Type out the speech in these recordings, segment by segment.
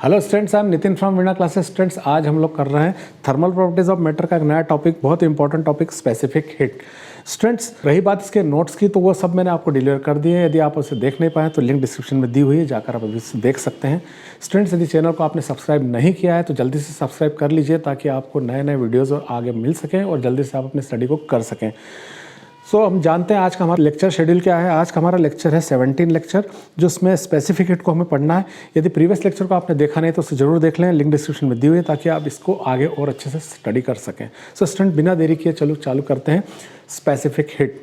Hello students, I am Nitin from Veena classes. Students, आज हम लोग कर रहे हैं थर्मल प्रॉपर्टीज ऑफ मैटर का एक नया टॉपिक, बहुत important topic, specific heat. Students, रही बात इसके नोट्स की, तो वो सब मैंने आपको डिलीवर कर दिए हैं। यदि आप उसे देख नहीं पाए तो लिंक डिस्क्रिप्शन में दी हुई है, जाकर आप अभी देख सकते हैं। स्टूडेंट्स, यदि चैनल को आपने सब्सक्राइब नहीं किया है तो जल्दी से सब्सक्राइब कर लीजिए, ताकि आपको नए नए वीडियोज़ और आगे मिल सकें और जल्दी से आप अपनी स्टडी को कर सकें। सो हम जानते हैं आज का हमारा लेक्चर शेड्यूल क्या है। आज का हमारा लेक्चर है 17 लेक्चर, जो उसमें स्पेसिफिक हीट को हमें पढ़ना है। यदि प्रीवियस लेक्चर को आपने देखा नहीं तो उसे जरूर देख लें, लिंक डिस्क्रिप्शन में दी हुई है, ताकि आप इसको आगे और अच्छे से स्टडी कर सकें। सो स्टूडेंट, बिना देरी किए चलो चालू करते हैं स्पेसिफिक हीट।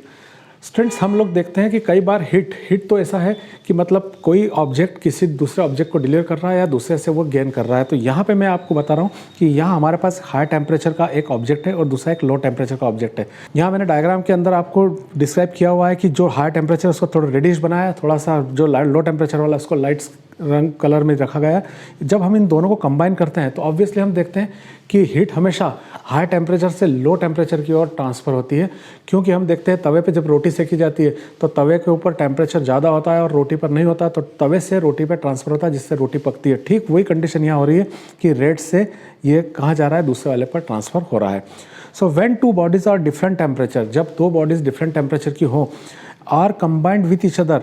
स्टूडेंट्स, हम लोग देखते हैं कि कई बार हीट तो ऐसा है कि मतलब कोई ऑब्जेक्ट किसी दूसरे ऑब्जेक्ट को डिलीवर कर रहा है या दूसरे से वो गेन कर रहा है। तो यहाँ पे मैं आपको बता रहा हूँ कि यहाँ हमारे पास हाई टेम्परेचर का एक ऑब्जेक्ट है और दूसरा एक लो टेम्परेचर का ऑब्जेक्ट है। यहाँ मैंने डायग्राम के अंदर आपको डिस्क्राइब किया हुआ है कि जो हाई टेम्परेचर उसको थोड़ा रेडिश बनाया, थोड़ा सा जो लो टेम्परेचर वाला उसको लाइट्स रंग कलर में रखा गया है। जब हम इन दोनों को कंबाइन करते हैं तो ऑब्वियसली हम देखते हैं कि हीट हमेशा हाई टेम्परेचर से लो टेम्परेचर की ओर ट्रांसफ़र होती है, क्योंकि हम देखते हैं तवे पे जब रोटी सेकी जाती है तो तवे के ऊपर टेम्परेचर ज़्यादा होता है और रोटी पर नहीं होता, तो तवे से रोटी पे ट्रांसफ़र होता है, जिससे रोटी पकती है। ठीक वही कंडीशन यहाँ हो रही है कि रेड से ये कहाँ जा रहा है, दूसरे वाले पर ट्रांसफ़र हो रहा है। So when two bodies are different temperature, जब दो बॉडीज़ डिफरेंट टेम्परेचर की हो, are combined with each other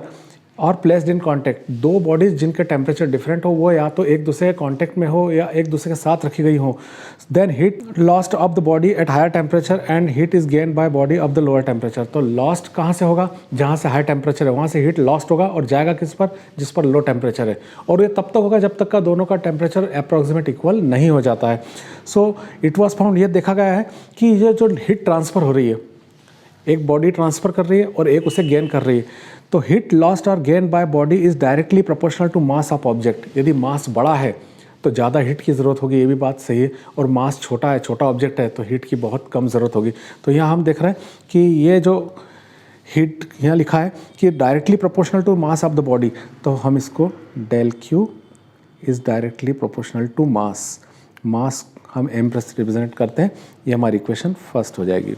और प्लेस्ड इन कॉन्टैक्ट, दो बॉडीज जिनके टेम्परेचर डिफरेंट हो, वो या तो एक दूसरे के कॉन्टैक्ट में हो या एक दूसरे के साथ रखी गई हो, then heat lost of the body at higher temperature and heat is gain by body of the lower temperature. तो लॉस्ट कहाँ से होगा? जहाँ से हाई टेम्परेचर है वहाँ से हीट लॉस्ट होगा और जाएगा किस पर? जिस पर लो टेम्परेचर है। और ये तब तक होगा जब तक का दोनों का टेम्परेचर अप्रॉक्सीमेट इक्वल नहीं हो जाता है। सो इट वॉज फाउंड, ये देखा गया है कि ये जो हीट ट्रांसफ़र हो रही है, एक बॉडी ट्रांसफ़र कर रही है और एक उसे गेन कर रही है, तो हीट लॉस्ट और gain by body is directly proportional to mass of object. यदि मास बड़ा है तो ज़्यादा हीट की ज़रूरत होगी, ये भी बात सही है, और मास छोटा है, छोटा ऑब्जेक्ट है, तो हीट की बहुत कम ज़रूरत होगी। तो यहाँ हम देख रहे हैं कि ये जो हीट यहाँ लिखा है कि directly proportional to mass of the body, तो हम इसको del Q is directly proportional to mass, mass हम एम प्लस रिप्रेजेंट करते हैं, ये हमारी इक्वेशन फर्स्ट हो जाएगी।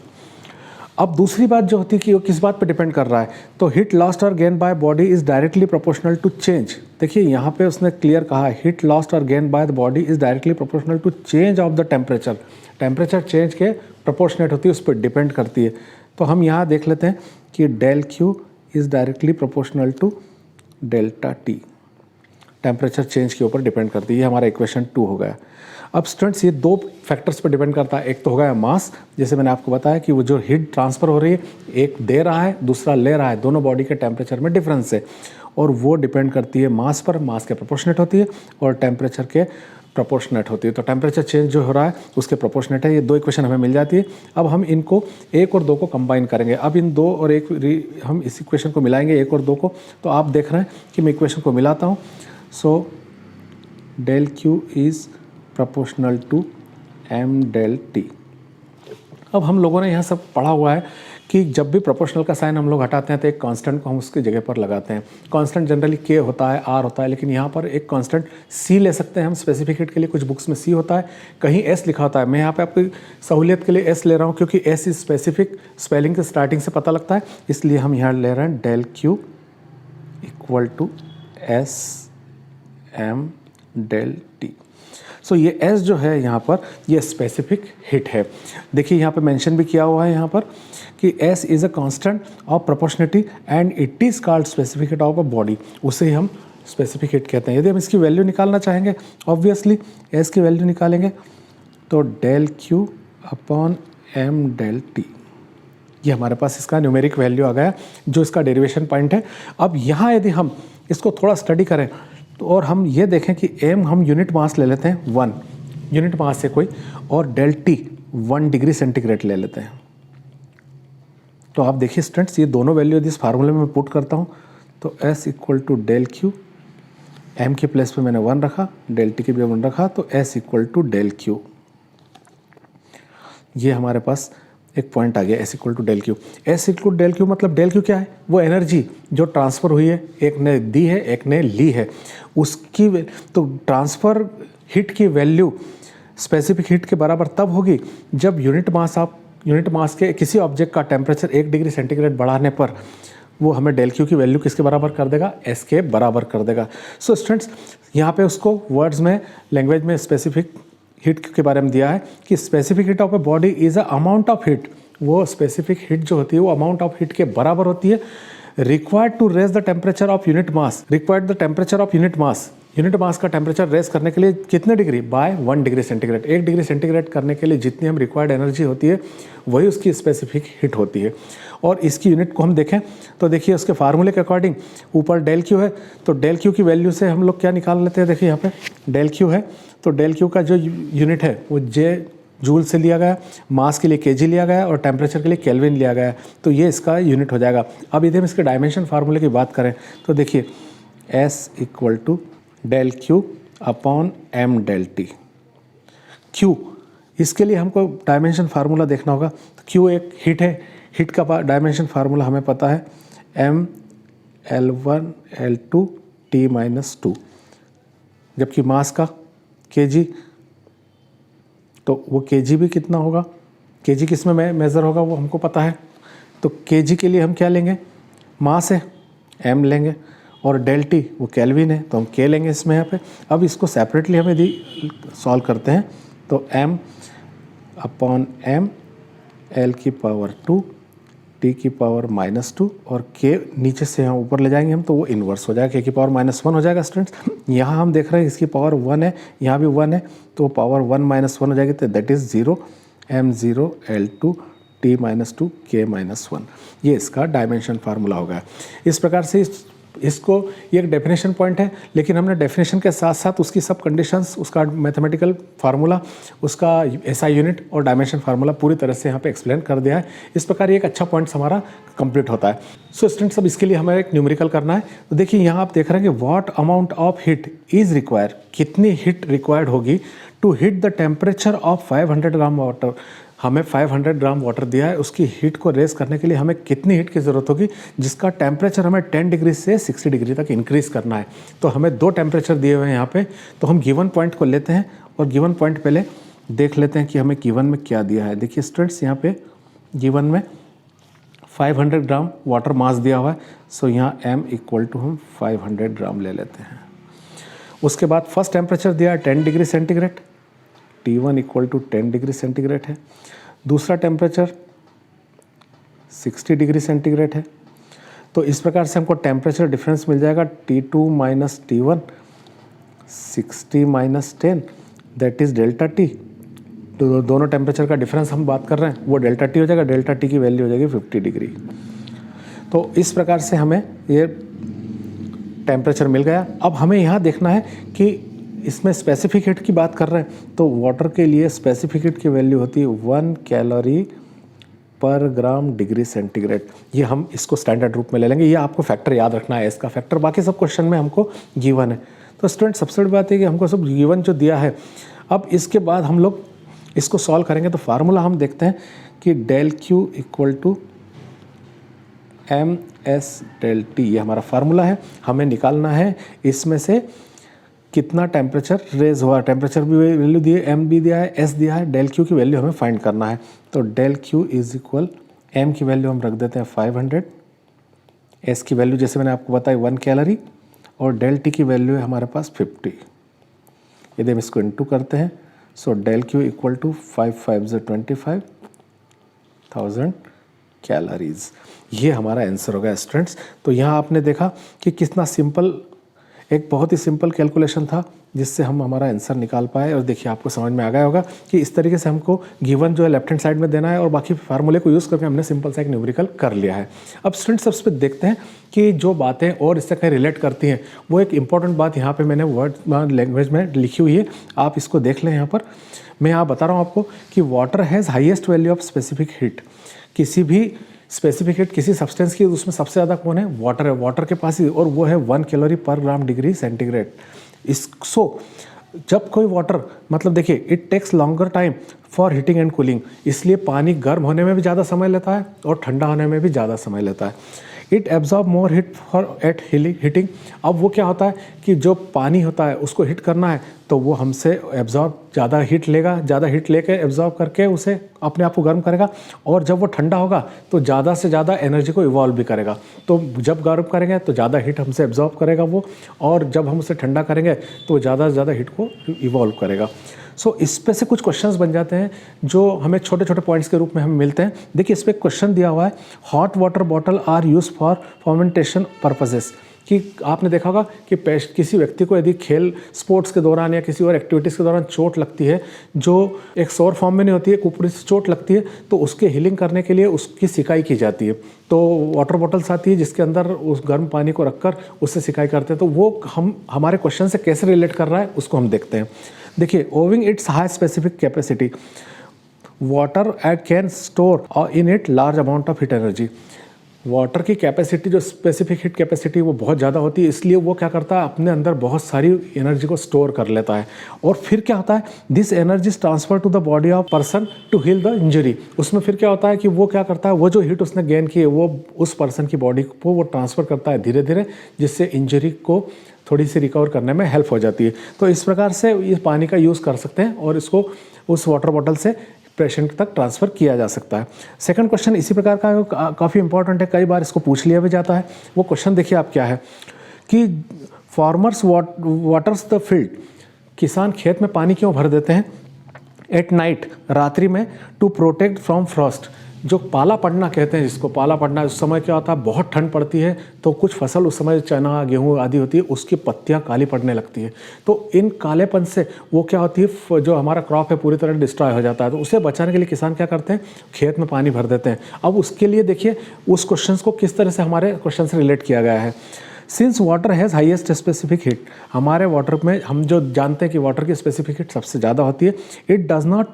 अब दूसरी बात जो होती है कि वो किस बात पे डिपेंड कर रहा है, तो हीट लॉस्ट और gain by body is directly proportional to change. देखिए यहाँ पे उसने क्लियर कहा है, हीट लॉस्ट और gain by the body is directly proportional to change of the temperature. Temperature change के प्रोपोर्शनेट होती है, उस पर डिपेंड करती है। तो हम यहाँ देख लेते हैं कि del Q is directly proportional to delta T, temperature change के ऊपर डिपेंड करती है। ये हमारा इक्वेशन 2 हो गया। अब स्टूडेंट्स, ये दो फैक्टर्स पर डिपेंड करता है। एक तो हो गया मास, जैसे मैंने आपको बताया कि वो जो हीट ट्रांसफ़र हो रही है, एक दे रहा है दूसरा ले रहा है, दोनों बॉडी के टेम्परेचर में डिफरेंस है, और वो डिपेंड करती है मास पर, मास के प्रोपोर्शनेट होती है, और टेम्परेचर के प्रोपोर्शनेट होती है। तो टेम्परेचर चेंज जो हो रहा है उसके प्रोपोर्शनेट है। ये दो इक्वेशन हमें मिल जाती है। अब हम इनको 1 और 2 को कंबाइन करेंगे। अब इन 2 और 1 हम इस इक्वेशन को मिलाएंगे, 1 और 2 को। तो आप देख रहे हैं कि मैं इक्वेशन को मिलाता हूँ। So del Q is proportional to M del T. अब हम लोगों ने यहाँ सब पढ़ा हुआ है कि जब भी प्रोपोर्शनल का साइन हम लोग हटाते हैं तो एक कांस्टेंट को हम उसकी जगह पर लगाते हैं। कांस्टेंट जनरली के होता है, आर होता है, लेकिन यहाँ पर एक कांस्टेंट सी ले सकते हैं हम स्पेसिफिक हीट के लिए। कुछ बुक्स में सी होता है, कहीं एस लिखा होता है। मैं यहाँ पे आपकी सहूलियत के लिए एस ले रहा हूँ, क्योंकि एस इज स्पेसिफिक, स्पेलिंग के स्टार्टिंग से पता लगता है, इसलिए हम यहाँ ले रहे हैं del Q equal to S m del T. So ये S जो है यहाँ पर, ये स्पेसिफिक हीट है। देखिए यहाँ पे मेंशन भी किया हुआ है यहाँ पर कि S is a constant of proportionity and it is called specific heat of a body. उसे ही हम स्पेसिफिक हीट कहते हैं। यदि हम इसकी वैल्यू निकालना चाहेंगे, ऑब्वियसली S की वैल्यू निकालेंगे, तो del Q upon M del T, ये हमारे पास इसका न्यूमेरिक वैल्यू आ गया, जो इसका डेरिवेशन पॉइंट है। अब यहाँ यदि हम इसको थोड़ा स्टडी करें तो, और हम ये देखें कि एम हम यूनिट मास ले लेते हैं 1 यूनिट मास से कोई, और डेल टी 1 डिग्री सेंटीग्रेड ले लेते हैं। तो आप देखिए स्टूडेंट्स, ये दोनों वैल्यू यदि इस फार्मूले में मैं पुट करता हूँ तो S equal to del Q, M के प्लेस पे मैंने 1 रखा, डेल टी के भी 1 रखा, तो S equal to del Q. ये हमारे पास एक पॉइंट आ गया, S equal to del Q. S equal to del Q मतलब डेल क्यू क्या है? वो एनर्जी जो ट्रांसफ़र हुई है, एक ने दी है एक ने ली है, उसकी तो ट्रांसफ़र हीट की वैल्यू स्पेसिफिक हीट के बराबर तब होगी जब यूनिट मास के किसी ऑब्जेक्ट का टेम्परेचर 1 डिग्री सेंटीग्रेड बढ़ाने पर वो हमें डेल क्यू की वैल्यू किसके बराबर कर देगा, एस के बराबर कर देगा। सो स्टूडेंट्स यहाँ पे उसको वर्ड्स में लैंग्वेज में स्पेसिफिक हीट के बारे में दिया है कि specific heat of a body is a amount of heat, वो स्पेसिफिक हीट जो होती है वो अमाउंट ऑफ हीट के बराबर होती है required to raise the temperature of unit mass, required the temperature of unit mass, unit mass का टेम्परेचर रेज करने के लिए कितने degree, by 1 degree centigrade, 1 degree centigrade करने के लिए जितनी हम रिक्वायर्ड एनर्जी होती है वही उसकी स्पेसिफिक हीट होती है। और इसकी यूनिट को हम देखें तो देखिए उसके फार्मूले के अकॉर्डिंग ऊपर डेल क्यू है, तो डेल क्यू की वैल्यू से हम लोग क्या निकाल लेते हैं, देखिए यहाँ पे डेल क्यू है, तो डेल क्यू का जो यूनिट है वो जे जूल से लिया गया, मास के लिए केजी लिया गया और टेम्परेचर के लिए केल्विन लिया गया, तो ये इसका यूनिट हो जाएगा। अब यदि हम इसके डायमेंशन फार्मूले की बात करें तो देखिए S equal to del Q upon M del T. Q इसके लिए हमको डायमेंशन फार्मूला देखना होगा, तो क्यू एक हीट है, हीट का डायमेंशन फार्मूला हमें पता है एम L1 L2 T-2, जबकि मास का केजी, तो वो केजी भी कितना होगा, केजी किस में मेज़र होगा वो हमको पता है, तो केजी के लिए हम क्या लेंगे, मास है एम लेंगे और डेल टी वो केल्विन है तो हम के लेंगे इसमें यहाँ पे। अब इसको सेपरेटली हम यदि सॉल्व करते हैं तो m अपॉन एम एल की पावर 2 टी की पावर -2 और के नीचे से यहाँ ऊपर ले जाएंगे हम तो वो इन्वर्स हो जाएगा, के की पावर -1 हो जाएगा स्टूडेंट्स। यहाँ हम देख रहे हैं इसकी पावर 1 है, यहाँ भी 1 है, तो पावर 1 -1 हो जाएगी, तो that is 0 m0 L2 T-2 K-1, ये इसका डायमेंशन फार्मूला होगा। इस प्रकार से इसको ये एक डेफिनेशन पॉइंट है, लेकिन हमने डेफिनेशन के साथ साथ उसकी सब कंडीशंस, उसका मैथमेटिकल फार्मूला, उसका एसआई यूनिट और डायमेंशन फार्मूला पूरी तरह से यहाँ पे एक्सप्लेन कर दिया है। इस प्रकार ये एक अच्छा पॉइंट्स हमारा कंप्लीट होता है। सो स्टूडेंट्स अब इसके लिए हमें एक न्यूमेरिकल करना है, तो देखिए यहाँ आप देख रहे हैं कि what amount of heat is required, कितनी हीट रिक्वायर्ड होगी to heat the temperature of 500 gram water. हमें 500 ग्राम वाटर दिया है, उसकी हीट को रेज करने के लिए हमें कितनी हीट की ज़रूरत होगी, जिसका टेम्परेचर हमें 10 डिग्री से 60 डिग्री तक इंक्रीज़ करना है। तो हमें 2 टेम्परेचर दिए हुए हैं यहाँ पे, तो हम गिवन पॉइंट को लेते हैं और गिवन पॉइंट पहले देख लेते हैं कि हमें गिवन में क्या दिया है। देखिए स्टूडेंट्स यहाँ पे गिवन में 500 ग्राम वाटर मास दिया हुआ है, सो यहाँ m इक्वल टू हम 500 ग्राम ले लेते हैं। उसके बाद फर्स्ट टेम्परेचर दिया है 10 degree centigrade, T1 equal to 10 degree centigrade है। दूसरा टेम्परेचर 60 डिग्री सेंटीग्रेड है। तो इस प्रकार से हमको टेम्परेचर डिफरेंस मिल जाएगा T2 minus T1, 60 minus 10 that is delta T. तो दोनों टेम्परेचर का डिफरेंस हम बात कर रहे हैं वो डेल्टा टी हो जाएगा, डेल्टा टी की वैल्यू हो जाएगी 50 डिग्री। तो इस प्रकार से हमें ये टेम्परेचर मिल गया। अब हमें यहाँ देखना है कि इसमें स्पेसिफिक हीट की बात कर रहे हैं, तो वाटर के लिए स्पेसिफिक हीट की वैल्यू होती है 1 कैलोरी पर ग्राम डिग्री सेंटीग्रेड। ये हम इसको स्टैंडर्ड रूप में ले लेंगे, ये आपको फैक्टर याद रखना है इसका फैक्टर, बाकी सब क्वेश्चन में हमको गिवन है। तो स्टूडेंट सबसे बड़ी बात है कि हमको सब गिवन जो दिया है, अब इसके बाद हम लोग इसको सॉल्व करेंगे। तो फार्मूला हम देखते हैं कि del Q equal to M S del T, ये हमारा फार्मूला है। हमें निकालना है इसमें से कितना टेम्परेचर रेज हुआ, टेम्परेचर भी वैल्यू दिए, एम भी दिया है, एस दिया है, डेल क्यू की वैल्यू हमें फाइंड करना है। तो del Q is equal, M की वैल्यू हम रख देते हैं 500, एस की वैल्यू जैसे मैंने आपको बताया 1 कैलोरी और डेल टी की वैल्यू है हमारे पास 50। यदि हम इसको इंटू करते हैं so del Q equal to 5 5 25,000 calories, ये हमारा आंसर होगा स्टूडेंट्स। तो यहाँ आपने देखा कि कितना सिंपल, एक बहुत ही सिंपल कैलकुलेशन था जिससे हम हमारा आंसर निकाल पाए। और देखिए आपको समझ में आ गया होगा कि इस तरीके से हमको गिवन जो है लेफ्ट हैंड साइड में देना है और बाकी फार्मूले को यूज़ करके हमने सिंपल सा एक न्यूमेरिकल कर लिया है। अब स्टूडेंट्स सबसे पे देखते हैं कि जो बातें और इससे कहीं रिलेट करती हैं, वो एक इंपॉर्टेंट बात यहाँ पे मैंने वर्ड लैंग्वेज में लिखी हुई है, आप इसको देख लें। यहाँ पर मैं यहाँ बता रहा हूँ आपको कि water has highest value of specific heat. किसी भी स्पेसिफिक हीट किसी सब्सटेंस की, उसमें सबसे ज़्यादा कौन है, वाटर है, वाटर के पास ही, और वो है 1 कैलोरी पर ग्राम डिग्री सेंटीग्रेड। इसको जब कोई वाटर, मतलब देखिए it takes longer time for heating and cooling, इसलिए पानी गर्म होने में भी ज़्यादा समय लेता है और ठंडा होने में भी ज़्यादा समय लेता है। It absorb more heat for at heating. अब वो क्या होता है कि जो पानी होता है उसको हीट करना है तो वो हमसे एब्जॉर्ब ज़्यादा हीट लेगा, ज़्यादा हीट लेके एब्जॉर्ब करके उसे अपने आप को गर्म करेगा, और जब वो ठंडा होगा तो ज़्यादा से ज़्यादा एनर्जी को इवॉल्व भी करेगा। तो जब गर्म करेंगे तो ज़्यादा हीट हमसे एब्जॉर्ब करेगा वो, और जब हम उसे ठंडा करेंगे तो ज़्यादा से ज़्यादा हीट को इवॉल्व करेगा। सो इस पे से कुछ क्वेश्चंस बन जाते हैं जो हमें छोटे छोटे पॉइंट्स के रूप में हमें मिलते हैं। देखिए इस पर क्वेश्चन दिया हुआ है, hot water bottle are use for fermentation purposes, कि आपने देखा होगा कि किसी व्यक्ति को यदि खेल स्पोर्ट्स के दौरान या किसी और एक्टिविटीज़ के दौरान चोट लगती है, जो एक सौर फॉर्म में नहीं होती है, ऊपरी से चोट लगती है, तो उसके हीलिंग करने के लिए उसकी सिकाई की जाती है। तो वाटर बॉटल्स आती है जिसके अंदर उस गर्म पानी को रखकर उससे सिकाई करते हैं। तो वो हमारे क्वेश्चन से कैसे रिलेट कर रहा है उसको हम देखते हैं। देखिए, owing it's high specific capacity, water can store in it large amount of heat energy. Water की कैपेसिटी, जो स्पेसिफिक हीट कैपेसिटी, वो बहुत ज़्यादा होती है, इसलिए वो क्या करता है, अपने अंदर बहुत सारी एनर्जी को स्टोर कर लेता है। और फिर क्या होता है, this energy is transfer to the body of person to heal the injury. उसमें फिर क्या होता है कि वो क्या करता है, वो जो हीट उसने गेन की है वो उस पर्सन की बॉडी को वो ट्रांसफ़र करता है धीरे धीरे, जिससे इंजरी को थोड़ी सी रिकवर करने में हेल्प हो जाती है। तो इस प्रकार से इस पानी का यूज़ कर सकते हैं और इसको उस वाटर बॉटल से पेशेंट तक ट्रांसफ़र किया जा सकता है। सेकंड क्वेश्चन इसी प्रकार का काफ़ी इंपॉर्टेंट है, कई बार इसको पूछ लिया भी जाता है। वो क्वेश्चन देखिए आप क्या है कि फार्मर्स वाटर्स द फील्ड, किसान खेत में पानी क्यों भर देते हैं एट नाइट, रात्रि में, टू प्रोटेक्ट फ्रॉम फ्रॉस्ट। जो पाला पड़ना कहते हैं, जिसको पाला पड़ना, उस समय क्या होता है, बहुत ठंड पड़ती है तो कुछ फसल उस समय चना गेहूँ आदि होती है, उसकी पत्तियाँ काली पड़ने लगती है। तो इन कालेपन से वो क्या होती है, जो हमारा क्रॉप है पूरी तरह डिस्ट्रॉय हो जाता है। तो उसे बचाने के लिए किसान क्या करते हैं, खेत में पानी भर देते हैं। अब उसके लिए देखिए उस क्वेश्चन को किस तरह से हमारे क्वेश्चन से रिलेट किया गया है। Since water has highest specific heat, हमारे वाटर में हम जो जानते हैं कि वाटर की स्पेसिफिक हीट सबसे ज़्यादा होती है। It does not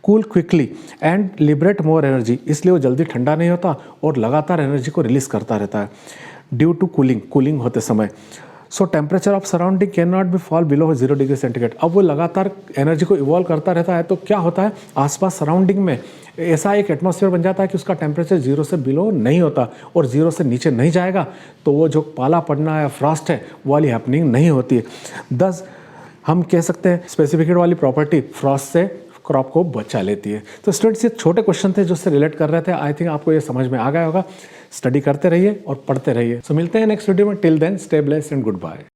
cool quickly and liberate more energy, इसलिए वो जल्दी ठंडा नहीं होता और लगातार एनर्जी को रिलीज करता रहता है। ड्यू टू कूलिंग होते समय, सो temperature of surrounding can not be fall below 0 degree centigrade. अब वो लगातार एनर्जी को इवॉल्व करता रहता है, तो क्या होता है, आसपास सराउंडिंग में ऐसा एक एटमॉस्फेयर बन जाता है कि उसका टेम्परेचर 0 से बिलो नहीं होता और 0 से नीचे नहीं जाएगा, तो वो जो पाला पड़ना या फ्रॉस्ट है वो वाली हैपनिंग नहीं होती है। दस हम कह सकते हैं स्पेसिफिकेट वाली प्रॉपर्टी फ्रॉस्ट से क्रॉप को बचा लेती है। तो स्टूडेंट्स, ये छोटे क्वेश्चन थे जो उससे रिलेट कर रहे थे। आई थिंक आपको ये समझ में आ गया होगा। स्टडी करते रहिए और पढ़ते रहिए। सो मिलते हैं नेक्स्ट वीडियो में। Till then stay blessed and good bye.